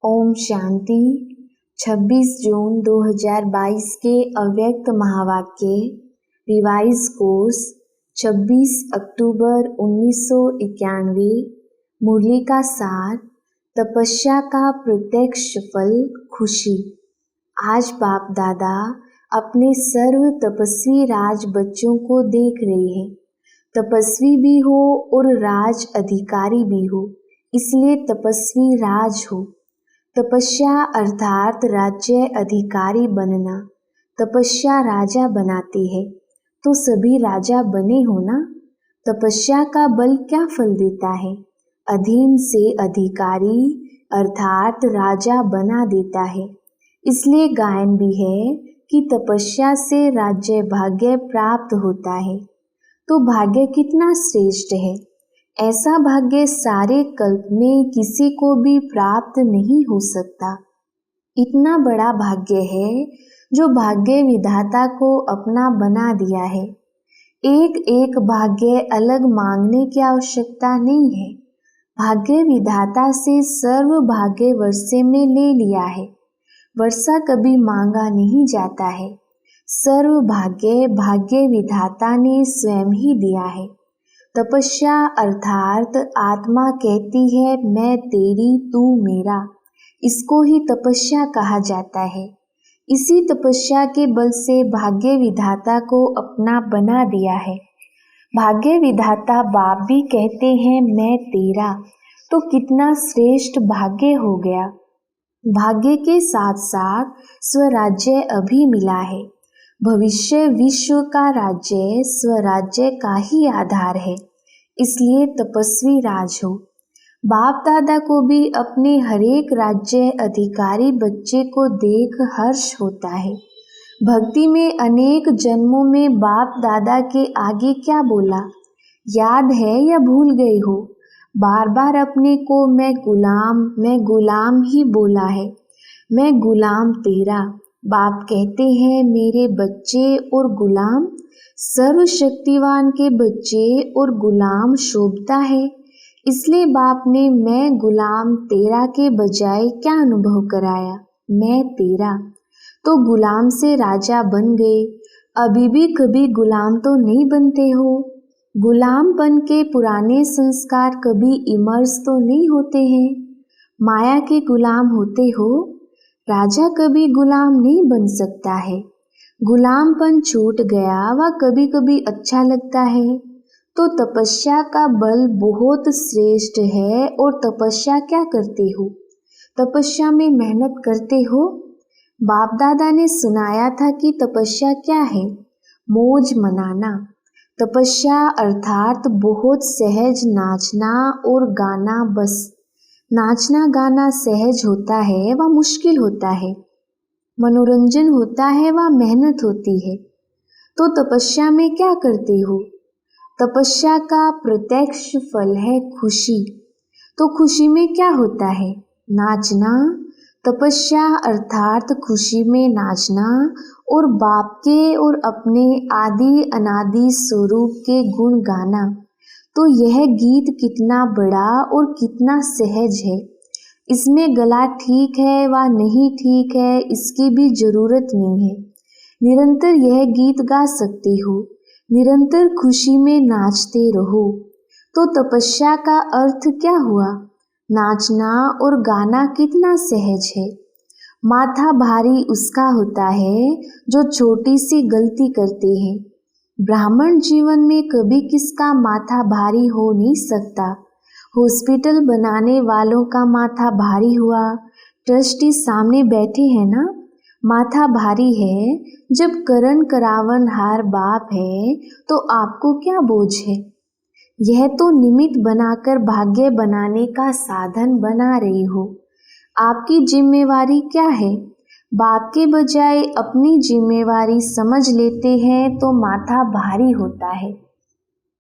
ओम शांति। 26 जून 2022 के अव्यक्त महावाक्य रिवाइज कोर्स 26 अक्टूबर 1991। मुरली का सार, तपस्या का प्रत्यक्ष फल खुशी। आज बाप दादा अपने सर्व तपस्वी राज बच्चों को देख रहे हैं। तपस्वी भी हो और राज अधिकारी भी हो, इसलिए तपस्वी राज हो। तपस्या अर्थात राज्य अधिकारी बनना। तपस्या राजा बनाती है, तो सभी राजा बने हो ना। तपस्या का बल क्या फल देता है? अधीन से अधिकारी अर्थात राजा बना देता है। इसलिए गायन भी है कि तपस्या से राज्य भाग्य प्राप्त होता है। तो भाग्य कितना श्रेष्ठ है। ऐसा भाग्य सारे कल्प में किसी को भी प्राप्त नहीं हो सकता। इतना बड़ा भाग्य है जो भाग्य विधाता को अपना बना दिया है। एक एक भाग्य अलग मांगने की आवश्यकता नहीं है। भाग्य विधाता से सर्व भाग्य वर्षे में ले लिया है। वर्षा कभी मांगा नहीं जाता है। सर्व भाग्य भाग्य विधाता ने स्वयं ही दिया है। तपस्या अर्थात आत्मा कहती है मैं तेरी तू मेरा, इसको ही तपस्या कहा जाता है। इसी तपस्या के बल से भाग्य विधाता को अपना बना दिया है। भाग्य विधाता बाप भी कहते हैं मैं तेरा, तो कितना श्रेष्ठ भाग्य हो गया। भाग्य के साथ साथ स्वराज्य अभी मिला है। भविष्य विश्व का राज्य स्वराज्य का ही आधार है, इसलिए तपस्वी राज हो। बाप दादा को भी अपने हरेक राज्य अधिकारी बच्चे को देख हर्ष होता है। भक्ति में अनेक जन्मों में बाप दादा के आगे क्या बोला, याद है या भूल गए हो? बार बार अपने को मैं गुलाम ही बोला है। मैं गुलाम तेरा। बाप कहते हैं मेरे बच्चे और गुलाम, सर्वशक्तिवान के बच्चे और गुलाम शोभता है। इसलिए बाप ने मैं गुलाम तेरा के बजाय क्या अनुभव कराया, मैं तेरा। तो गुलाम से राजा बन गए। अभी भी कभी गुलाम तो नहीं बनते हो। गुलाम बन के पुराने संस्कार कभी इमर्स तो नहीं होते हैं। माया के गुलाम होते हो। राजा कभी गुलाम नहीं बन सकता है। गुलामपन छूट गया वह कभी कभी अच्छा लगता है। तो तपस्या का बल बहुत श्रेष्ठ है। और तपस्या क्या करते हो? तपस्या में मेहनत करते हो। बाप दादा ने सुनाया था कि तपस्या क्या है? मौज मनाना। तपस्या अर्थात बहुत सहज नाचना और गाना। बस नाचना गाना सहज होता है, वह मुश्किल होता है। मनोरंजन होता है, वह मेहनत होती है। तो तपस्या में क्या करते हो? तपस्या का प्रत्यक्ष फल है खुशी। तो खुशी में क्या होता है? नाचना। तपस्या अर्थात खुशी में नाचना और बाप के और अपने आदि अनादि स्वरूप के गुण गाना। तो यह गीत कितना बड़ा और कितना सहज है। इसमें गला ठीक है व नहीं ठीक है इसकी भी जरूरत नहीं है। निरंतर यह गीत गा सकते हो। निरंतर खुशी में नाचते रहो। तो तपस्या का अर्थ क्या हुआ? नाचना और गाना कितना सहज है। माथा भारी उसका होता है जो छोटी सी गलती करते हैं। ब्राह्मण जीवन में कभी किसका माथा भारी हो नहीं सकता। हॉस्पिटल बनाने वालों का माथा भारी हुआ। ट्रस्टी सामने बैठे हैं ना, माथा भारी है। जब करण करावन हार बाप है तो आपको क्या बोझ है? यह तो निमित्त बनाकर भाग्य बनाने का साधन बना रही हो। आपकी जिम्मेवारी क्या है? बाप के बजाय अपनी जिम्मेवारी समझ लेते हैं तो माथा भारी होता है।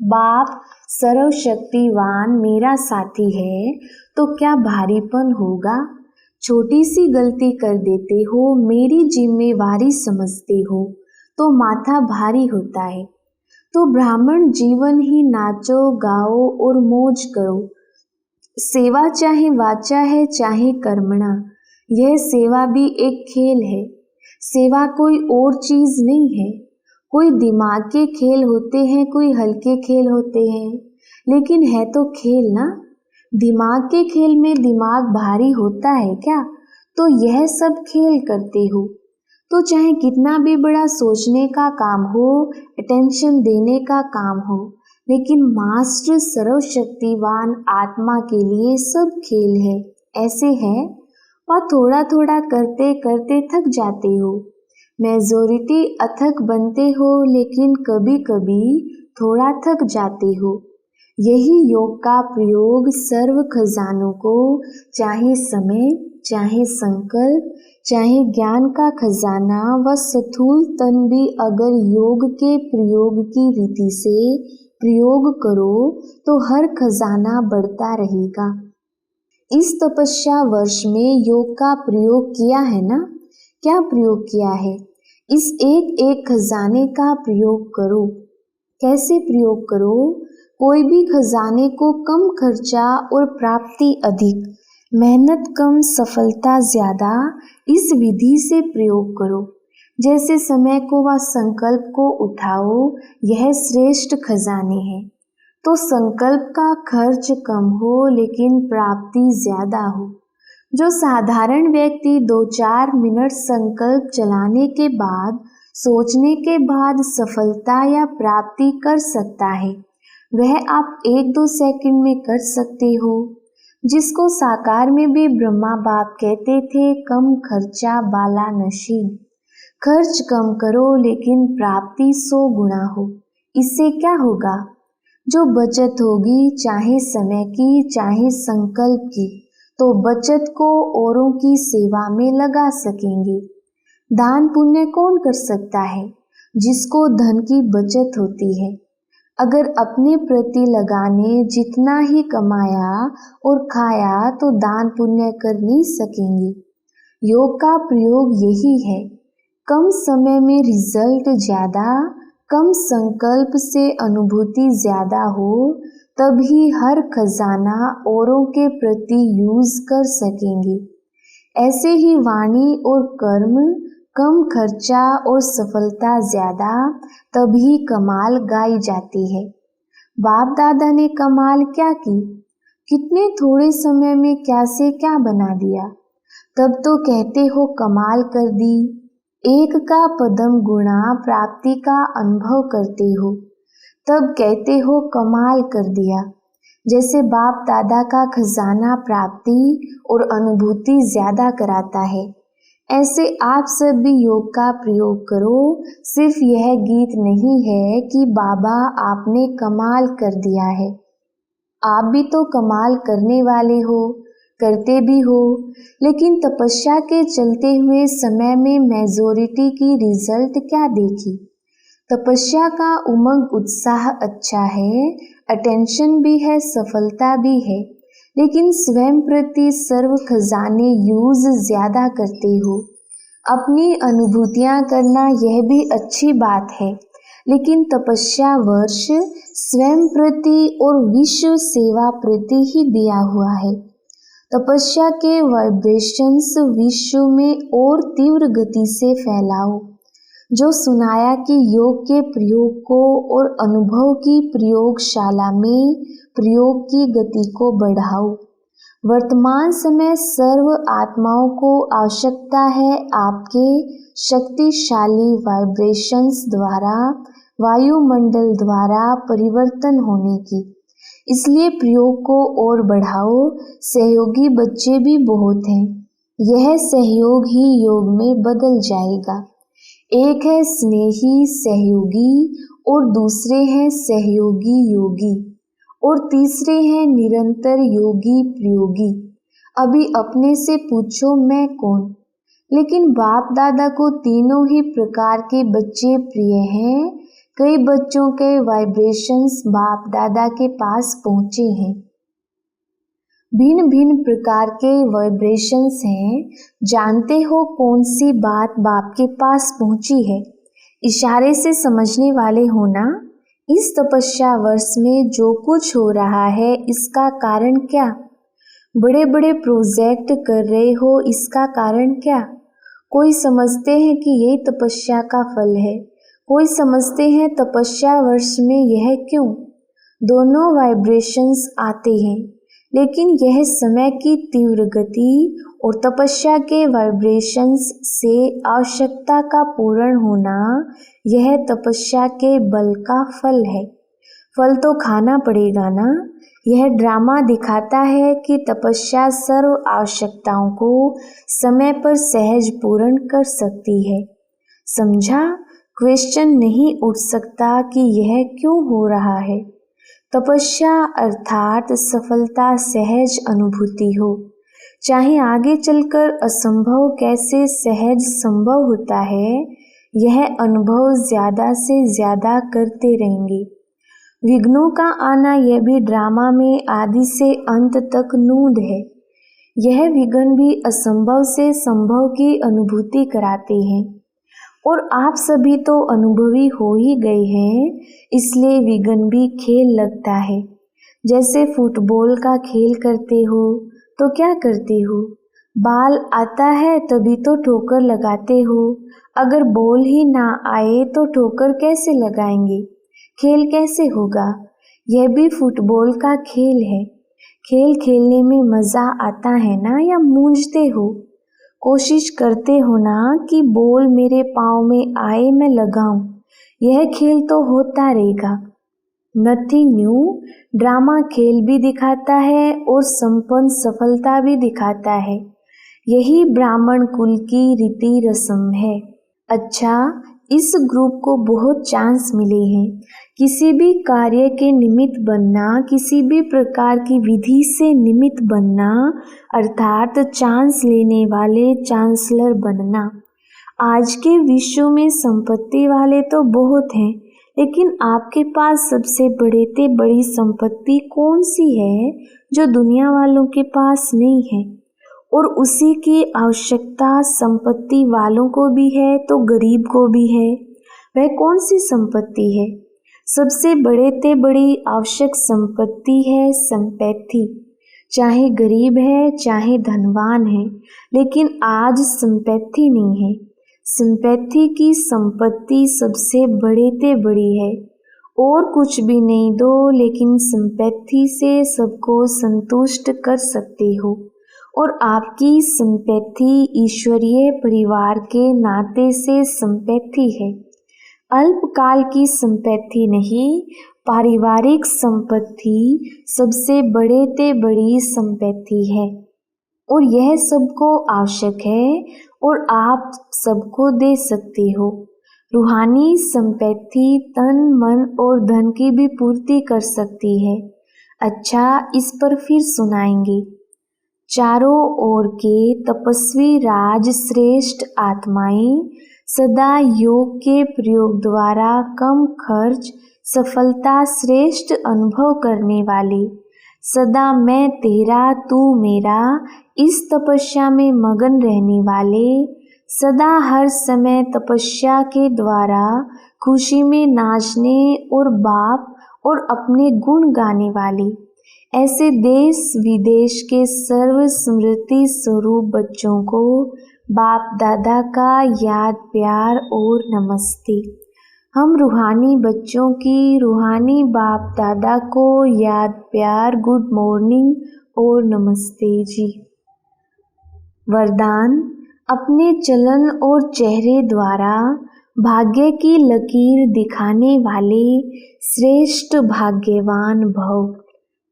बाप सर्वशक्तिवान मेरा साथी है तो क्या भारीपन होगा? छोटी सी गलती कर देते हो, मेरी जिम्मेवारी समझते हो तो माथा भारी होता है। तो ब्राह्मण जीवन ही नाचो गाओ और मौज करो। सेवा चाहे वाचा है चाहे कर्मणा, यह सेवा भी एक खेल है। सेवा कोई और चीज नहीं है। कोई दिमाग के खेल होते हैं, कोई हल्के खेल होते हैं, लेकिन है तो खेल ना। दिमाग के खेल में दिमाग भारी होता है क्या? तो यह सब खेल करते हो तो चाहे कितना भी बड़ा सोचने का काम हो, अटेंशन देने का काम हो, लेकिन मास्टर सर्वशक्तिवान आत्मा के लिए सब खेल है। ऐसे है और थोड़ा थोड़ा करते करते थक जाते हो। मेजॉरिटी अथक बनते हो, लेकिन कभी कभी थोड़ा थक जाते हो। यही योग का प्रयोग सर्व खजानों को, चाहे समय, चाहे संकल्प, चाहे ज्ञान का खजाना व स्थूल तन भी अगर योग के प्रयोग की रीति से प्रयोग करो तो हर खजाना बढ़ता रहेगा। इस तपस्या वर्ष में योग का प्रयोग किया है ना? क्या प्रयोग किया है? इस एक एक खजाने का प्रयोग करो। कैसे प्रयोग करो? कोई भी खजाने को कम खर्चा और प्राप्ति अधिक, मेहनत कम सफलता ज्यादा, इस विधि से प्रयोग करो। जैसे समय को व संकल्प को उठाओ, यह श्रेष्ठ खजाने हैं। तो संकल्प का खर्च कम हो लेकिन प्राप्ति ज्यादा हो। जो साधारण व्यक्ति 2-4 मिनट संकल्प चलाने के बाद, सोचने के बाद सफलता या प्राप्ति कर सकता है, वह आप 1-2 सेकंड में कर सकते हो। जिसको साकार में भी ब्रह्मा बाप कहते थे, कम खर्चा बाला नशीन। खर्च कम करो लेकिन प्राप्ति 100 गुना हो। इससे क्या होगा? जो बचत होगी, चाहे समय की चाहे संकल्प की, तो बचत को औरों की सेवा में लगा सकेंगे। दान पुण्य कौन कर सकता है? जिसको धन की बचत होती है। अगर अपने प्रति लगाने जितना ही कमाया और खाया तो दान पुण्य कर नहीं सकेंगे। योग का प्रयोग यही है। कम समय में रिजल्ट ज्यादा, कम संकल्प से अनुभूति ज्यादा हो, तभी हर खजाना औरों के प्रति यूज कर सकेंगे। ऐसे ही वाणी और कर्म, कम खर्चा और सफलता ज्यादा, तभी कमाल गाई जाती है। बाप दादा ने कमाल क्या की? कितने थोड़े समय में क्या से क्या बना दिया। तब तो कहते हो कमाल कर दी। एक का पदम गुणा प्राप्ति का अनुभव करते हो, तब कहते हो कमाल कर दिया। जैसे बाप दादा का खजाना प्राप्ति और अनुभूति ज्यादा कराता है, ऐसे आप सब भी योग का प्रयोग करो। सिर्फ यह गीत नहीं है कि बाबा आपने कमाल कर दिया है। आप भी तो कमाल करने वाले हो, करते भी हो, लेकिन तपस्या के चलते हुए समय में मेजॉरिटी की रिजल्ट क्या देखी? तपस्या का उमंग उत्साह अच्छा है, अटेंशन भी है, सफलता भी है, लेकिन स्वयं प्रति सर्व खजाने यूज ज्यादा करते हो। अपनी अनुभूतियां करना यह भी अच्छी बात है, लेकिन तपस्या वर्ष स्वयं प्रति और विश्व सेवा प्रति ही दिया हुआ है। तपस्या के वाइब्रेशंस विश्व में और तीव्र गति से फैलाओ। जो सुनाया कि योग के प्रयोग को और अनुभव की प्रयोगशाला में प्रयोग की गति को बढ़ाओ। वर्तमान समय सर्व आत्माओं को आवश्यकता है आपके शक्तिशाली वाइब्रेशंस द्वारा, वायुमंडल द्वारा परिवर्तन होने की। इसलिए प्रयोग को और बढ़ाओ। सहयोगी बच्चे भी बहुत हैं। यह सहयोग ही योग में बदल जाएगा। एक है स्नेही सहयोगी और दूसरे हैं सहयोगी योगी और तीसरे हैं निरंतर योगी प्रयोगी। अभी अपने से पूछो मैं कौन? लेकिन बाप दादा को तीनों ही प्रकार के बच्चे प्रिय हैं। कई बच्चों के वाइब्रेशंस बाप दादा के पास पहुंचे हैं। भिन्न भिन्न प्रकार के वाइब्रेशंस हैं। जानते हो कौन सी बात बाप के पास पहुंची है? इशारे से समझने वाले हो ना? इस तपस्या वर्ष में जो कुछ हो रहा है, इसका कारण क्या? बड़े बड़े प्रोजेक्ट कर रहे हो, इसका कारण क्या? कोई समझते हैं कि यही तपस्या का फल है, कोई समझते हैं तपस्या वर्ष में यह क्यों। दोनों वाइब्रेशंस आते हैं, लेकिन यह समय की तीव्र गति और तपस्या के वाइब्रेशंस से आवश्यकता का पूर्ण होना, यह तपस्या के बल का फल है। फल तो खाना पड़ेगा ना। यह ड्रामा दिखाता है कि तपस्या सर्व आवश्यकताओं को समय पर सहज पूर्ण कर सकती है। समझा? क्वेश्चन नहीं उठ सकता कि यह क्यों हो रहा है। तपस्या अर्थात सफलता सहज अनुभूति हो। चाहे आगे चलकर असंभव कैसे सहज संभव होता है, यह अनुभव ज्यादा से ज्यादा करते रहेंगे। विघ्नों का आना यह भी ड्रामा में आदि से अंत तक नूंद है। यह विघ्न भी असंभव से संभव की अनुभूति कराते हैं, और आप सभी तो अनुभवी हो ही गए हैं, इसलिए विघ्न भी खेल लगता है। जैसे फुटबॉल का खेल करते हो तो क्या करते हो? बाल आता है तभी तो ठोकर लगाते हो। अगर बॉल ही ना आए तो ठोकर कैसे लगाएंगे? खेल कैसे होगा? यह भी फुटबॉल का खेल है। खेल खेलने में मजा आता है ना, या मूंझते हो? कोशिश करते हो ना कि बॉल मेरे पाँव में आए, मैं लगाऊं। यह खेल तो होता रहेगा। Nothing new. ड्रामा खेल भी दिखाता है और संपन्न सफलता भी दिखाता है। यही ब्राह्मण कुल की रीति रस्म है। अच्छा, इस ग्रुप को बहुत चांस मिले हैं। किसी भी कार्य के निमित्त बनना, किसी भी प्रकार की विधि से निमित्त बनना, अर्थात चांस लेने वाले चांसलर बनना। आज के विश्व में संपत्ति वाले तो बहुत हैं, लेकिन आपके पास सबसे बड़ी संपत्ति कौन सी है जो दुनिया वालों के पास नहीं है? और उसी की आवश्यकता संपत्ति वालों को भी है तो गरीब को भी है। वह कौन सी संपत्ति है? सबसे बड़ी आवश्यक संपत्ति है संपत्ति। चाहे गरीब है चाहे धनवान है, लेकिन आज संपत्ति नहीं है। संपत्ति की संपत्ति सबसे बड़ी है। और कुछ भी नहीं दो, लेकिन संपत्ति से सबको संतुष्ट कर सकते हो। और आपकी संपत्ति ईश्वरीय परिवार के नाते से संपत्ति है। अल्पकाल की संपत्ति नहीं, पारिवारिक संपत्ति सबसे बड़ी संपत्ति है। और यह सबको आवश्यक है और आप सबको दे सकते हो। रूहानी संपत्ति तन, मन और धन की भी पूर्ति कर सकती है। अच्छा, इस पर फिर सुनाएंगे। चारों ओर के तपस्वी राज श्रेष्ठ आत्माएं सदा योग के प्रयोग द्वारा कम खर्च सफलता श्रेष्ठ अनुभव करने वाले, सदा मैं तेरा तू मेरा इस तपस्या में मगन रहने वाले, सदा हर समय तपस्या के द्वारा खुशी में नाचने और बाप और अपने गुण गाने वाले, ऐसे देश विदेश के सर्व स्मृति स्वरूप बच्चों को बाप दादा का याद प्यार और नमस्ते। हम रूहानी बच्चों की रूहानी बाप दादा को याद प्यार, गुड मॉर्निंग और नमस्ते जी। वरदान। अपने चलन और चेहरे द्वारा भाग्य की लकीर दिखाने वाले श्रेष्ठ भाग्यवान भव।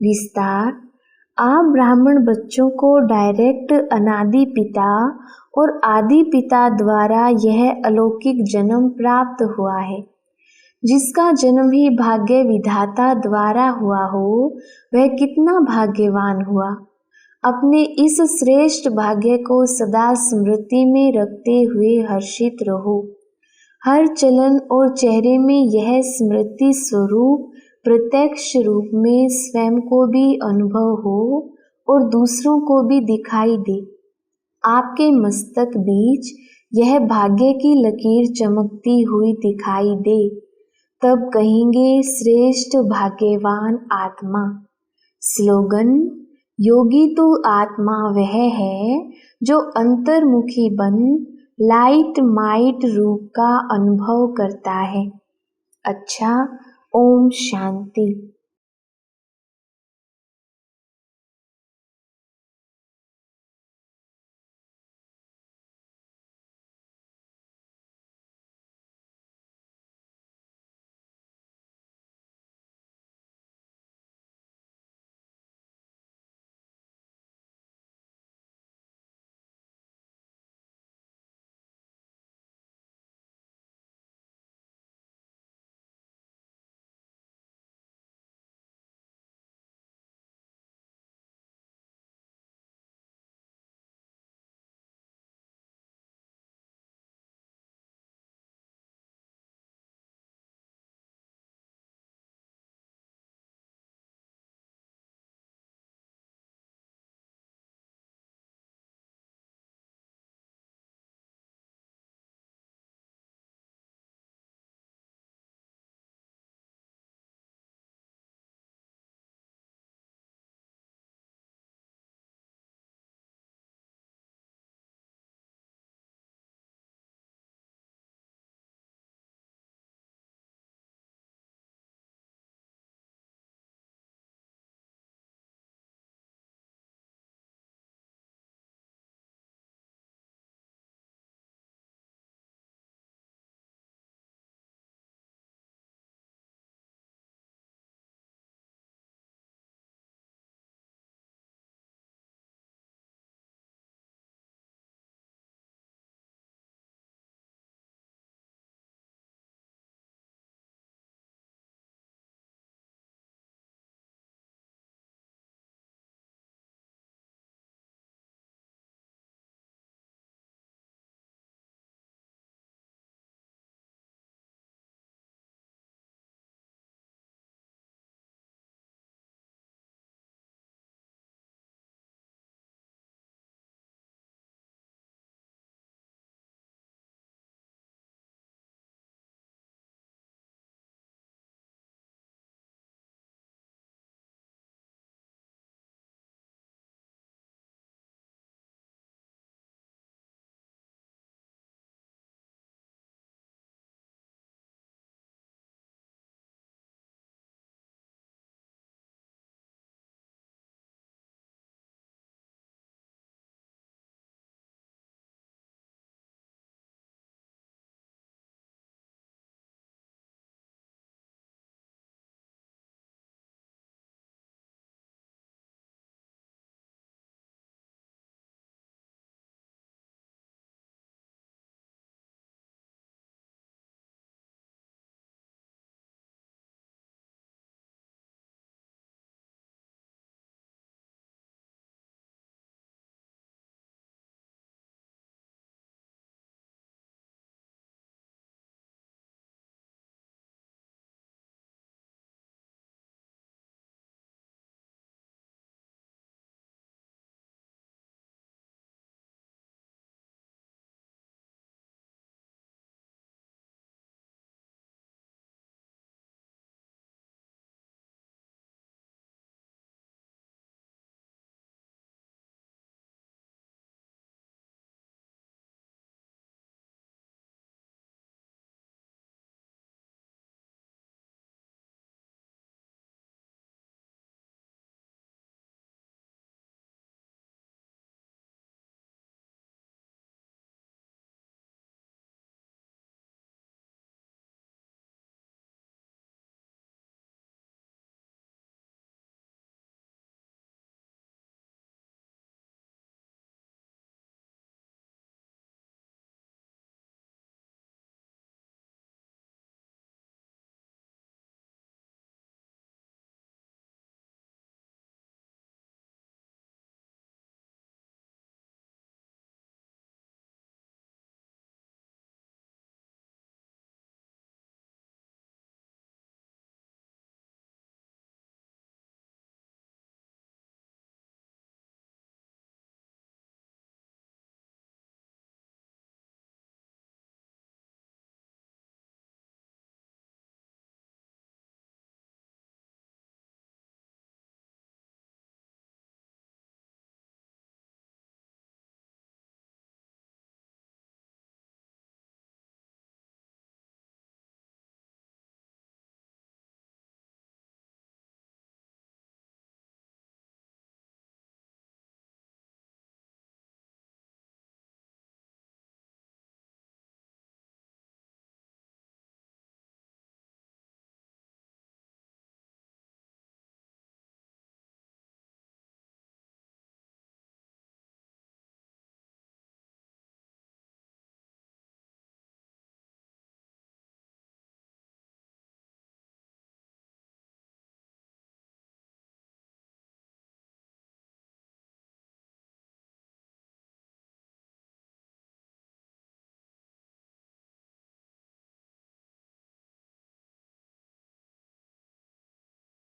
विस्तार। आप ब्राह्मण बच्चों को डायरेक्ट अनादि पिता और आदि पिता द्वारा यह अलौकिक जन्म प्राप्त हुआ है। जिसका जन्म ही भाग्य विधाता द्वारा हुआ हो, वह कितना भाग्यवान हुआ। अपने इस श्रेष्ठ भाग्य को सदा स्मृति में रखते हुए हर्षित रहो। हर चलन और चेहरे में यह स्मृति स्वरूप प्रत्यक्ष रूप में स्वयं को भी अनुभव हो और दूसरों को भी दिखाई दे। आपके मस्तक बीच यह भाग्य की लकीर चमकती हुई दिखाई दे, तब कहेंगे श्रेष्ठ भाग्यवान आत्मा। स्लोगन। योगी तो आत्मा वह है जो अंतर्मुखी बन लाइट माइट रूप का अनुभव करता है। अच्छा, ओम शांति।